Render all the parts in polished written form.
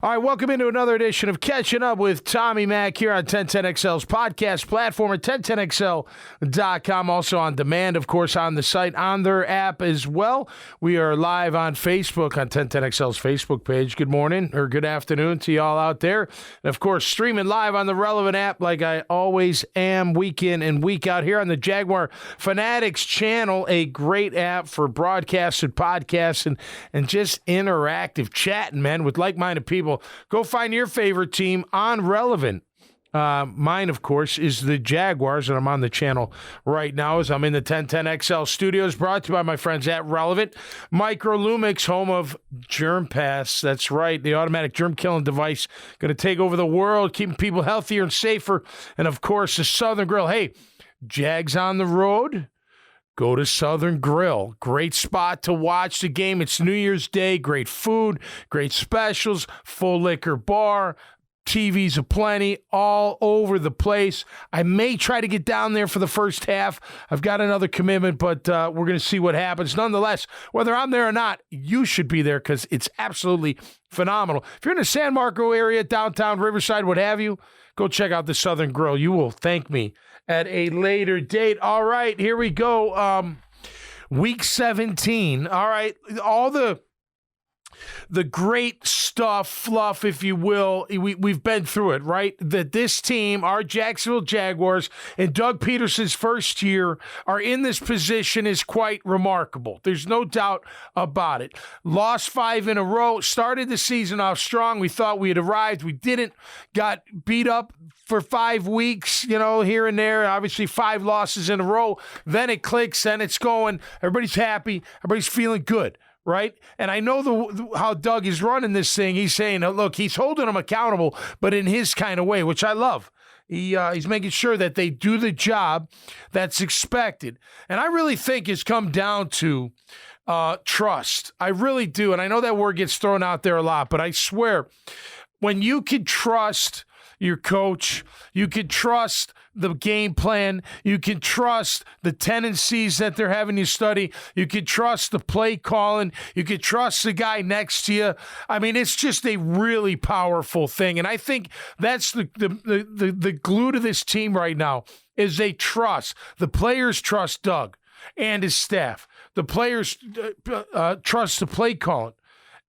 All right, welcome into another edition of Catching Up with Tommy Mack here on 1010XL's podcast platform at 1010XL.com. Also on demand, of course, on the site, on their app as well. We are live on Facebook on 1010XL's Facebook page. Good morning or good afternoon to y'all out there. And, of course, streaming live on the relevant app like I always am week in and week out here on the Jaguar Fanatics channel, a great app for broadcasted podcasts and just interactive chatting, man, with like-minded people. Go find your favorite team on Relevant. Mine, of course, is the Jaguars, and I'm on the channel right now as I'm in the 1010XL studios, brought to you by my friends at Relevant. Microlumix, home of Germ Pass. That's right, the automatic germ-killing device going to take over the world, keeping people healthier and safer. And, of course, the Southern Grill. Hey, Jags on the road? Go to Southern Grill. Great spot to watch the game. It's New Year's Day. Great food, great specials, full liquor bar, TVs aplenty, all over the place. I may try to get down there for the first half. I've got another commitment, but we're going to see what happens. Nonetheless, whether I'm there or not, you should be there because it's absolutely phenomenal. If you're in the San Marco area, downtown, Riverside, what have you, go check out the Southern Grill. You will thank me at a later date. All right, here we go. Week 17. All right, all the great stuff, fluff, if you will, we've been through it, right? That this team, our Jacksonville Jaguars, in Doug Peterson's first year are in this position is quite remarkable. There's no doubt about it. Lost 5 in a row, started the season off strong. We thought we had arrived. We didn't. Got beat up for 5 weeks, here and there. Obviously 5 losses in a row. Then it clicks, and it's going. Everybody's happy. Everybody's feeling good. Right? And I know how Doug is running this thing. He's saying, look, he's holding them accountable, but in his kind of way, which I love. He's making sure that they do the job that's expected. And I really think it's come down to trust. I really do. And I know that word gets thrown out there a lot, but I swear, when you can trust your coach, you can trust the game plan, you can trust the tendencies that they're having you study, you can trust the play calling, you can trust the guy next to you. I mean, it's just a really powerful thing. And I think that's the glue to this team right now is they trust. The players trust Doug and his staff. The players trust the play calling.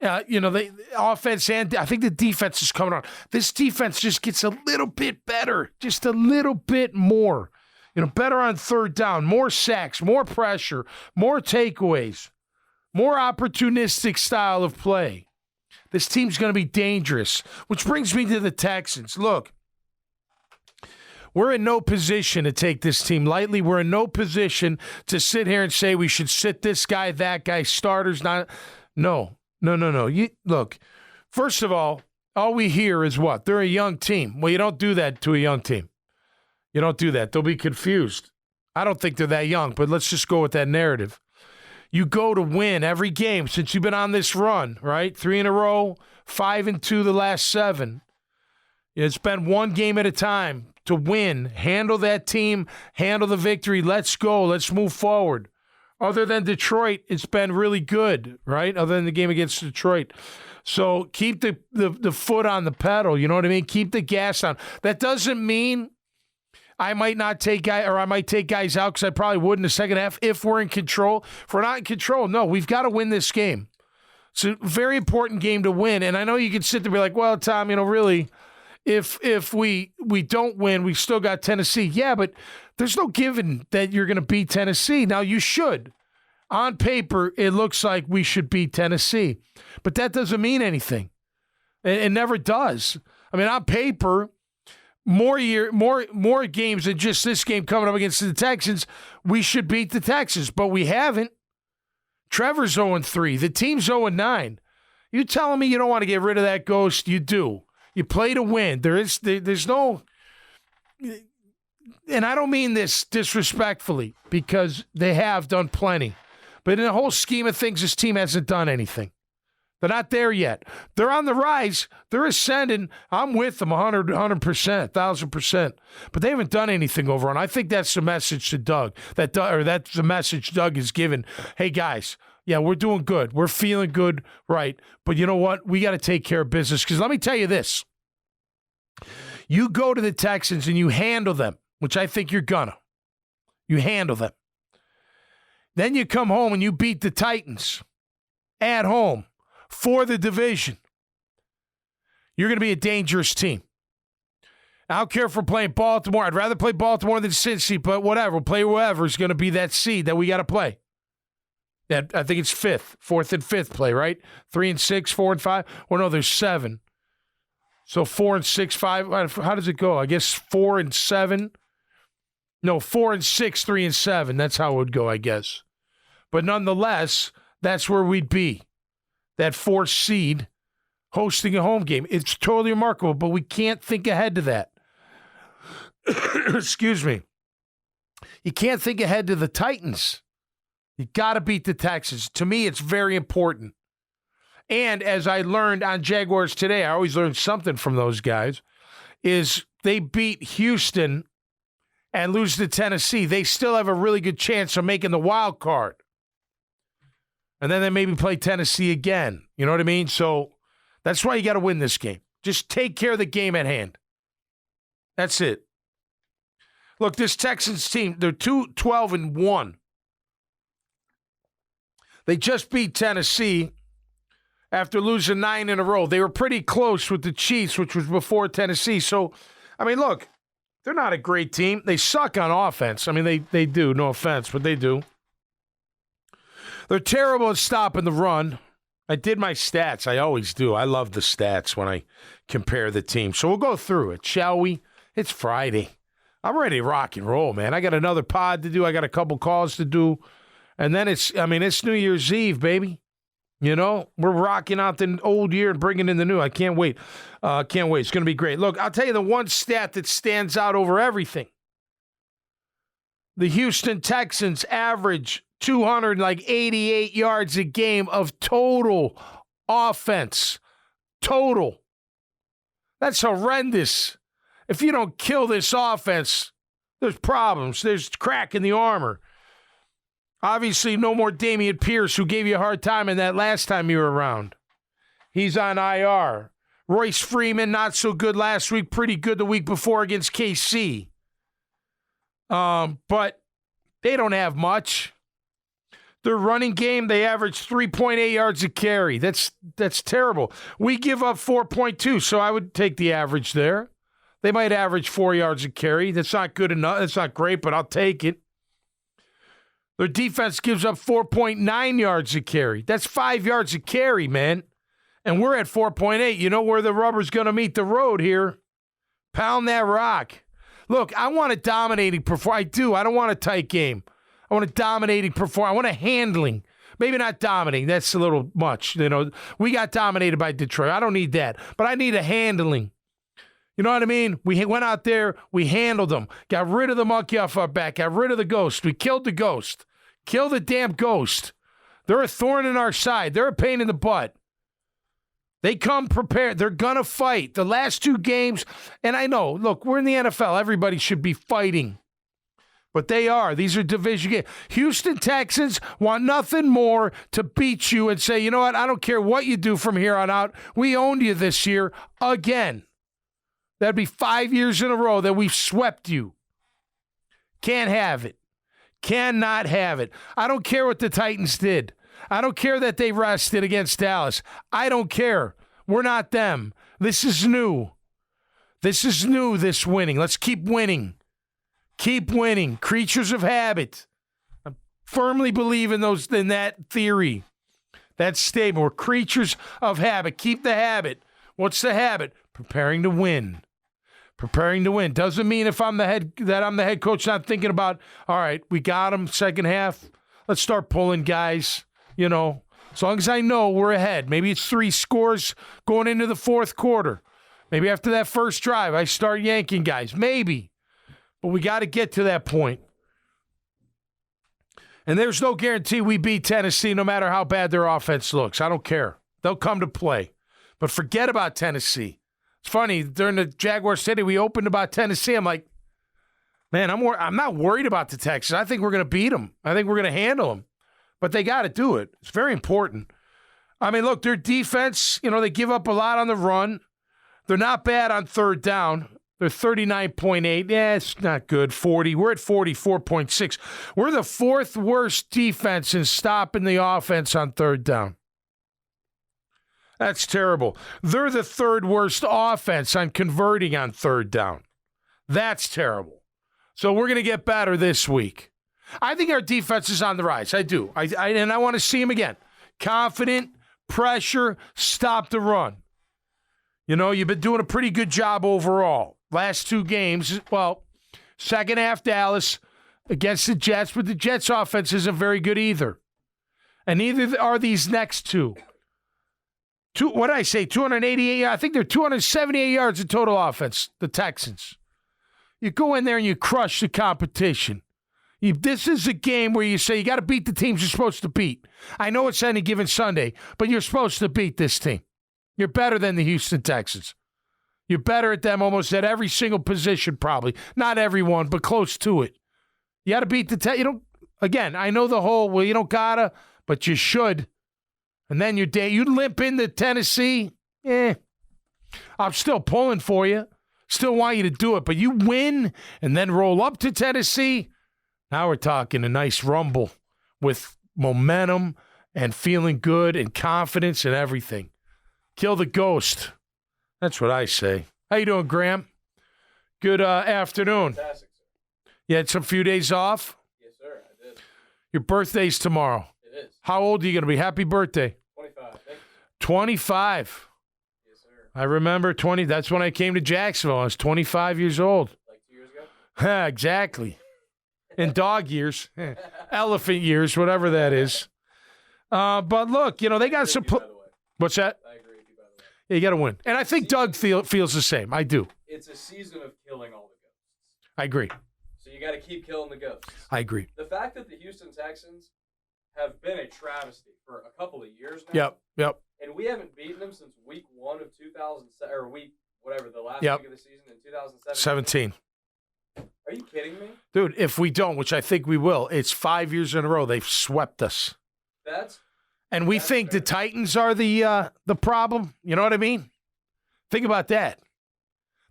The offense and I think the defense is coming on. This defense just gets a little bit better, just a little bit more. Better on third down, more sacks, more pressure, more takeaways, more opportunistic style of play. This team's going to be dangerous, which brings me to the Texans. Look, we're in no position to take this team lightly. We're in no position to sit here and say we should sit this guy, that guy, starters. No. Look, first of all we hear is what? They're a young team. Well, you don't do that to a young team. You don't do that. They'll be confused. I don't think they're that young, but let's just go with that narrative. You go to win every game since you've been on this run, right? 3 in a row, 5-2 the last 7. It's been one game at a time to win. Handle that team. Handle the victory. Let's go. Let's move forward. Other than Detroit, it's been really good, right? Other than the game against Detroit. So keep the foot on the pedal, you know what I mean? Keep the gas on. That doesn't mean I might not take I might take guys out because I probably would in the second half if we're in control. If we're not in control, no, we've got to win this game. It's a very important game to win. And I know you can sit there and be like, well, Tom, really, if we don't win, we still got Tennessee. Yeah, but there's no given that you're going to beat Tennessee. Now, you should. On paper, it looks like we should beat Tennessee. But that doesn't mean anything. It never does. I mean, on paper, more games than just this game coming up against the Texans, we should beat the Texans. But we haven't. Trevor's 0-3. The team's 0-9. You telling me you don't want to get rid of that ghost? You do. You play to win. There's no... And I don't mean this disrespectfully because they have done plenty. But in the whole scheme of things, this team hasn't done anything. They're not there yet. They're on the rise. They're ascending. I'm with them 100%, 1,000%. But they haven't done anything overall. And I think that's the message to Doug. That's the message Doug has given. Hey, guys, Yeah, we're doing good. We're feeling good, right? But you know what? We got to take care of business because let me tell you this. You go to the Texans and you handle them, which I think you're gonna. You handle them. Then you come home and you beat the Titans at home for the division. You're going to be a dangerous team. I don't care if we're playing Baltimore. I'd rather play Baltimore than Cincy, but whatever. We'll play whoever is going to be that seed that we got to play. That I think it's fourth and fifth play, right? 3 and 6, 4 and 5. Well, no, there's 7. So 4 and 6, 5. How does it go? I guess 4 and 7. No, 4 and 6, 3 and 7. That's how it would go, I guess. But nonetheless, that's where we'd be. That 4th seed hosting a home game. It's totally remarkable, but we can't think ahead to that. Excuse me. You can't think ahead to the Titans. You got to beat the Texans. To me, it's very important. And as I learned on Jaguars today, I always learn something from those guys, is they beat Houston and lose to Tennessee. They still have a really good chance of making the wild card. And then they maybe play Tennessee again. You know what I mean? So that's why you got to win this game. Just take care of the game at hand. That's it. Look, this Texans team, they're 2-12-1. They just beat Tennessee after losing 9 in a row. They were pretty close with the Chiefs, which was before Tennessee. So, I mean, look, they're not a great team. They suck on offense. I mean, they do. No offense, but they do. They're terrible at stopping the run. I did my stats. I always do. I love the stats when I compare the team. So we'll go through it, shall we? It's Friday. I'm ready to rock and roll, man. I got another pod to do. I got a couple calls to do. And then it's New Year's Eve, baby. You know, we're rocking out the old year and bringing in the new. I can't wait. Can't wait. It's going to be great. Look, I'll tell you the one stat that stands out over everything. The Houston Texans average 288 yards a game of total offense. Total. That's horrendous. If you don't kill this offense, there's problems. There's crack in the armor. Obviously, no more Dameon Pierce, who gave you a hard time in that last time you were around. He's on IR. Royce Freeman, not so good last week, pretty good the week before against KC. But they don't have much. Their running game, they average 3.8 yards a carry. That's terrible. We give up 4.2, so I would take the average there. They might average 4 yards a carry. That's not good enough. That's not great, but I'll take it. Their defense gives up 4.9 yards a carry. That's 5 yards a carry, man. And we're at 4.8. You know where the rubber's going to meet the road here. Pound that rock. Look, I want a dominating performance. I do. I don't want a tight game. I want a dominating performance. I want a handling. Maybe not dominating. That's a little much. You know, we got dominated by Detroit. I don't need that. But I need a handling. You know what I mean? We went out there. We handled them. Got rid of the monkey off our back. Got rid of the ghost. We killed the ghost. Kill the damn ghost. They're a thorn in our side. They're a pain in the butt. They come prepared. They're going to fight. The last 2 games, and I know, look, we're in the NFL. Everybody should be fighting. But they are. These are division games. Houston Texans want nothing more to beat you and say, you know what, I don't care what you do from here on out. We owned you this year again. That'd be 5 years in a row that we've swept you. Can't have it. Cannot have it. I don't care what the Titans did. I don't care that they rested against Dallas. I don't care. We're not them. This is new. This is new, this winning. Let's keep winning. Keep winning. Creatures of habit. I firmly believe in that theory. That statement. We're creatures of habit. Keep the habit. What's the habit? Preparing to win. Preparing to win. Doesn't mean if I'm the head coach, not thinking about, all right, we got them second half. Let's start pulling guys. You know, as long as I know we're ahead. Maybe it's 3 scores going into the fourth quarter. Maybe after that first drive, I start yanking guys. Maybe. But we got to get to that point. And there's no guarantee we beat Tennessee no matter how bad their offense looks. I don't care. They'll come to play. But forget about Tennessee. It's funny, during the Jaguars City, we opened about Tennessee. I'm like, man, I'm not worried about the Texans. I think we're going to beat them. I think we're going to handle them. but they got to do it. It's very important. I mean, look, their defense, they give up a lot on the run. They're not bad on third down. They're 39.8. Yeah, it's not good. 40. We're at 44.6. We're the fourth worst defense in stopping the offense on third down. That's terrible. They're the third worst offense on converting on third down. That's terrible. So we're going to get better this week. I think our defense is on the rise. I do. And I want to see him again. Confident, pressure, stop the run. You've been doing a pretty good job overall. Last two games, second half Dallas against the Jets, but the Jets' offense isn't very good either. And neither are these next two. What did I say, 288? I think they're 278 yards of total offense, the Texans. You go in there and you crush the competition. This is a game where you say you got to beat the teams you're supposed to beat. I know it's any given Sunday, but you're supposed to beat this team. You're better than the Houston Texans. You're better at them almost at every single position, probably. Not everyone, but close to it. You got to beat the again, I know the whole, you don't got to, but you should. And then you limp into Tennessee. I'm still pulling for you. Still want you to do it, but you win and then roll up to Tennessee. Now we're talking a nice rumble with momentum and feeling good and confidence and everything. Kill the ghost. That's what I say. How you doing, Graham? Good afternoon. Fantastic, sir. You had some few days off? Yes, sir, I did. Your birthday's tomorrow. It is. How old are you going to be? Happy birthday. 25. Thank you. 25. Yes, sir. I remember 20. That's when I came to Jacksonville. I was 25 years old. Like 2 years ago? Exactly. In dog years. Elephant years, whatever that is. But look, they got some... What's that? I agree with you, by the way. Yeah, you got to win. And I think Doug feels the same. I do. It's a season of killing all the ghosts. I agree. So you got to keep killing the ghosts. I agree. The fact that the Houston Texans have been a travesty for a couple of years now. Yep. And we haven't beaten them since week 1 of 2007, or the last Yep. week of the season in 2017. 17. Are you kidding me? Dude, if we don't, which I think we will, it's 5 years in a row they've swept us. And we think fair. the Titans are the problem. You know what I mean? Think about that.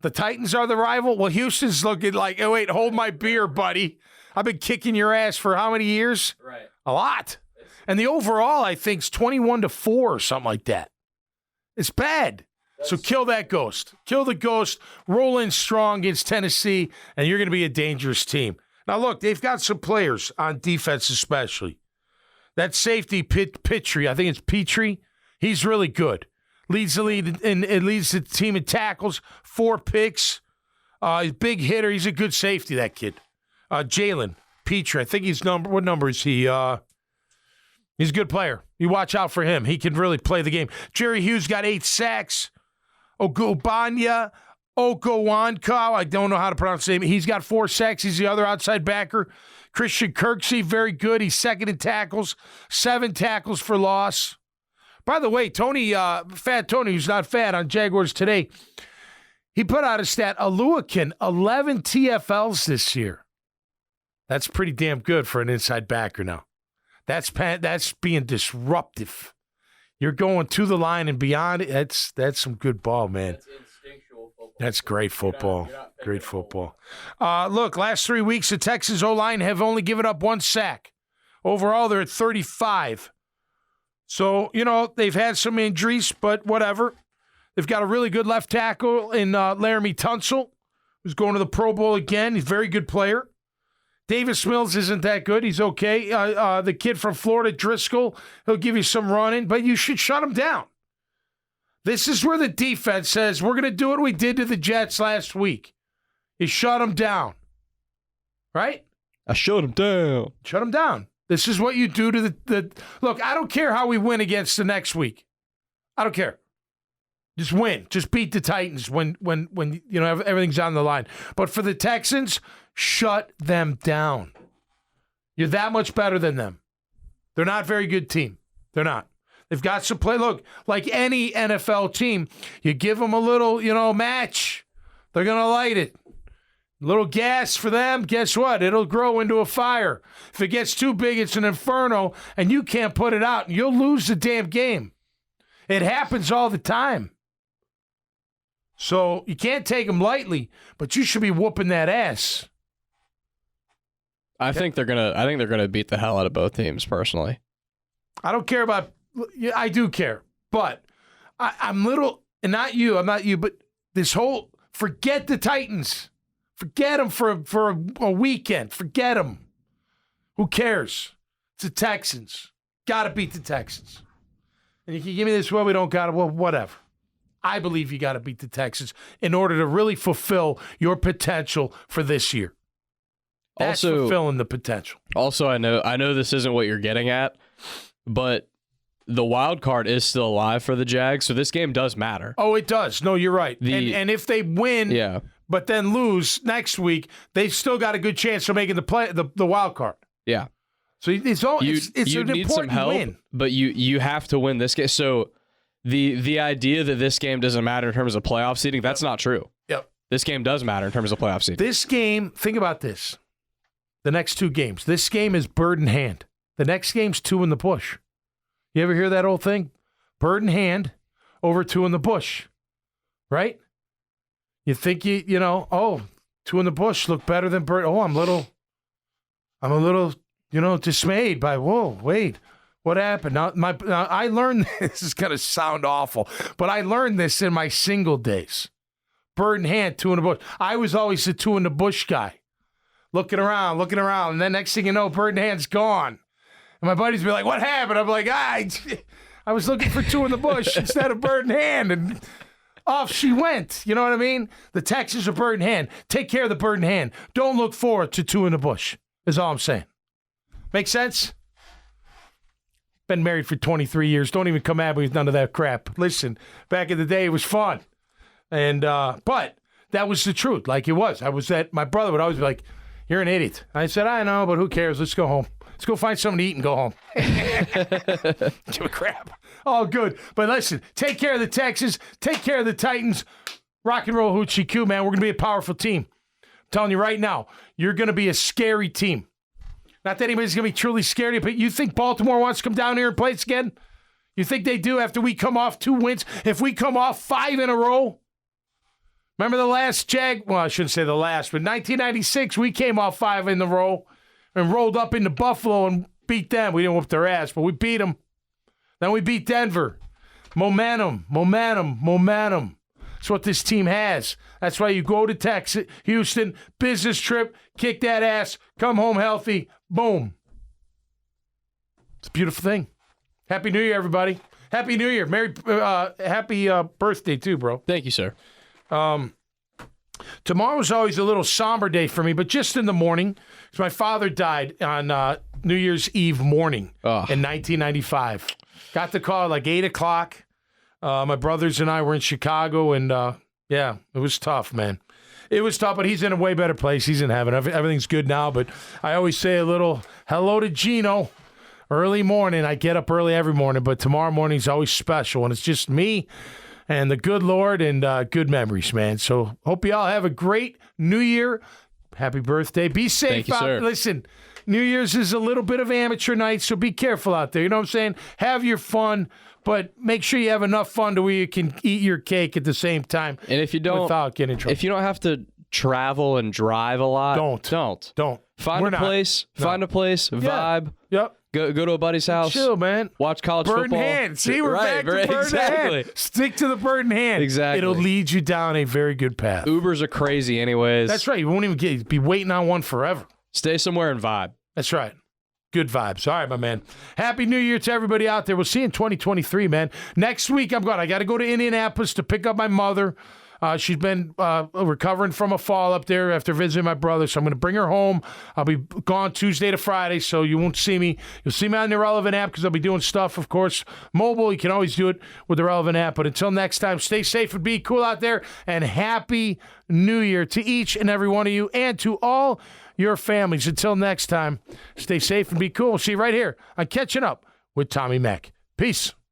The Titans are the rival. Well, Houston's looking like, oh, wait, hold my beer, buddy. I've been kicking your ass for how many years? Right. A lot. And the overall, I think, is 21-4 or something like that. It's bad. So kill that ghost. Kill the ghost. Roll in strong against Tennessee, and you're going to be a dangerous team. Now, look, they've got some players on defense especially. That safety, Petrie, I think it's Petrie, he's really good. Leads the lead and leads the team in tackles, 4 picks. He's a big hitter. He's a good safety, that kid. Jalen Petrie, I think what number is he? He's a good player. You watch out for him. He can really play the game. Jerry Hughes got 8 sacks. Ogobanya Okowanko, I don't know how to pronounce his name. He's got 4 sacks. He's the other outside backer. Christian Kirksey, very good. He's second in tackles. 7 tackles for loss. By the way, Tony, Fat Tony, who's not fat, on Jaguars Today, he put out a stat. Aluakin, 11 TFLs this year. That's pretty damn good for an inside backer now. That's being disruptive. You're going to the line and beyond. That's some good ball, man. That's instinctual football. That's great football. You're not Great football. Look, last 3 weeks, the Texans O-line have only given up 1 sack. Overall, they're at 35. So, they've had some injuries, but whatever. They've got a really good left tackle in Laramie Tunsil, who's going to the Pro Bowl again. He's a very good player. Davis Mills isn't that good. He's okay. The kid from Florida, Driscoll, he'll give you some running, but you should shut him down. This is where the defense says, we're going to do what we did to the Jets last week. You shut them down. Right? I shut him down. Shut them down. This is what you do to the look, I don't care how we win against the next week. I don't care. Just win. Just beat the Titans when everything's on the line. But for the Texans, shut them down. You're that much better than them. They're not a very good team. They're not. They've got some play. Look, like any NFL team, you give them a little, match. They're going to light it. Little gas for them, guess what? It'll grow into a fire. If it gets too big, it's an inferno, and you can't put it out, and you'll lose the damn game. It happens all the time. So you can't take them lightly, but you should be whooping that ass. I think they're gonna beat the hell out of both teams. Personally, I don't care about. I do care, but I'm little, and not you. I'm not you, but this whole forget the Titans, forget them for a weekend. Forget them. Who cares? It's the Texans. Got to beat the Texans. And you can give me this. Well, we don't got it. Well, whatever. I believe you got to beat the Texans in order to really fulfill your potential for this year. That's also fulfilling the potential. Also, I know this isn't what you're getting at, but the wild card is still alive for the Jags, so this game does matter. Oh, it does. No, you're right. And if they win, but then lose next week, they've still got a good chance of making the wild card. Yeah. So it's an important win. But you have to win this game. So the idea that this game doesn't matter in terms of playoff seeding, that's not true. Yep. This game does matter in terms of playoff seeding. This game, think about this. The next two games. This game is bird in hand. The next game's 2 in the bush. You ever hear that old thing? Bird in hand over 2 in the bush. Right? You think you know, 2 in the bush look better than bird. Oh, I'm a little, dismayed by, whoa, wait, what happened? Now I learned this is going to sound awful, but I learned this in my single days. Bird in hand, 2 in the bush. I was always the 2 in the bush guy. Looking around, and then next thing you know, bird in hand's gone. And my buddies be like, what happened? I'm like, I was looking for 2 in the bush instead of bird in hand, and off she went. You know what I mean? The Texans are bird in hand. Take care of the bird in hand. Don't look forward to 2 in the bush, is all I'm saying. Make sense? Been married for 23 years. Don't even come at me with none of that crap. Listen, back in the day, it was fun. And but that was the truth, like it was. My brother would always be like, you're an idiot. I said, I know, but who cares? Let's go home. Let's go find something to eat and go home. Give a crap. All good. But listen, take care of the Texans. Take care of the Titans. Rock and roll hoochie coo, man. We're going to be a powerful team. I'm telling you right now, you're going to be a scary team. Not that anybody's going to be truly scared, but you think Baltimore wants to come down here and play us again? You think they do after we come off 2 wins? If we come off 5 in a row? Remember the last well, I shouldn't say the last, but 1996, we came off 5 in a row and rolled up into Buffalo and beat them. We didn't whoop their ass, but we beat them. Then we beat Denver. Momentum. That's what this team has. That's why you go to Texas, Houston, business trip, kick that ass, come home healthy, boom. It's a beautiful thing. Happy New Year, everybody. Happy New Year. Happy birthday, too, bro. Thank you, sir. Tomorrow's always a little somber day for me, but just in the morning, because my father died on New Year's Eve morning in 1995. Got the call at like 8 o'clock. My brothers and I were in Chicago, and it was tough, man. It was tough, but he's in a way better place. He's in heaven. Everything's good now, but I always say a little hello to Gino. Early morning. I get up early every morning, but tomorrow morning's always special, and it's just me and the good Lord and good memories, man. So hope you all have a great New Year. Happy birthday. Be safe. Thank you, sir. Listen, New Year's is a little bit of amateur night, so be careful out there. You know what I'm saying? Have your fun, but make sure you have enough fun to where you can eat your cake at the same time. And if you don't, without getting in trouble. If you don't have to travel and drive a lot, don't. Find a place, vibe. Yep. Go to a buddy's house. Chill, man. Watch college bird football. In hand. See, we're back to bird in hand. Stick to the bird in hand. Exactly. It'll lead you down a very good path. Ubers are crazy anyways. That's right. You won't even be waiting on one forever. Stay somewhere and vibe. That's right. Good vibes. All right, my man. Happy New Year to everybody out there. We'll see you in 2023, man. Next week, I got to go to Indianapolis to pick up my mother. She's been recovering from a fall up there after visiting my brother, so I'm going to bring her home. I'll be gone Tuesday to Friday, so you won't see me. You'll see me on the Relevant app because I'll be doing stuff, of course, mobile. You can always do it with the Relevant app. But until next time, stay safe and be cool out there, and Happy New Year to each and every one of you and to all your families. Until next time, stay safe and be cool. See you right here on Catching Up with Tommy Mack. Peace.